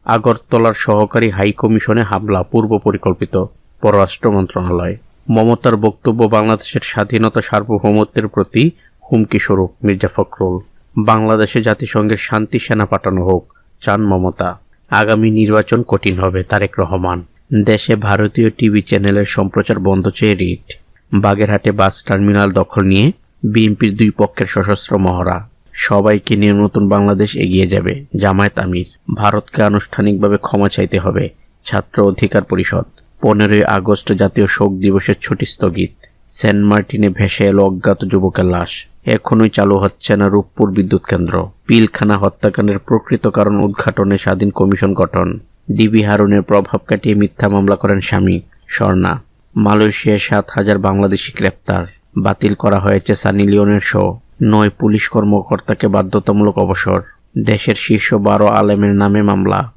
আগরতলার সহকারী হাই কমিশনে হামলা পূর্ব পরিকল্পিত, পররাষ্ট্র মন্ত্রণালয়। মমতার বক্তব্য বাংলাদেশের স্বাধীনতা সার্বভৌমত্বের প্রতি হুমকি স্বরূপ, মির্জা ফখরুল। বাংলাদেশে জাতিসংঘের শান্তি সেনা পাঠানো হোক, চান মমতা। আগামী নির্বাচন কঠিন হবে, তারেক রহমান। দেশে ভারতীয় টিভি চ্যানেলের সম্প্রচার বন্ধ চেয়ে রিট। বাগেরহাটে বাস টার্মিনাল দখল নিয়ে বিএনপির দুই পক্ষের সশস্ত্র মহড়া। সবাইকে নিয়ে নতুন বাংলাদেশ এগিয়ে যাবে, জামায়াত আমির। ভারতকে আনুষ্ঠানিকভাবে ক্ষমা চাইতে হবে, ছাত্র অধিকার পরিষদ। 15ই আগস্ট জাতীয় শোক দিবসের ছুটি স্থগিত। সেন্ট মার্টিনে ভেসে এলো অজ্ঞাত যুবকের লাশ। এখনোই চালু হচ্ছে না রূপপুর বিদ্যুৎ কেন্দ্র। পিলখানা হত্যাকাণ্ডের প্রকৃত কারণ উদ্ঘাটনে স্বাধীন কমিশন গঠন। ডিবি হারুনের প্রভাব কাটিয়ে মিথ্যা মামলা করেন স্বামী, স্বর্ণা। মালয়েশিয়ায় 7,000 বাংলাদেশি গ্রেপ্তার। বাতিল করা হয়েছে সানি লিওনের শো। 9 পুলিশ কর্মকর্তাকে বাধ্যতামূলক অবসর। দেশের শীর্ষ 12 আলেমের নামে মামলা।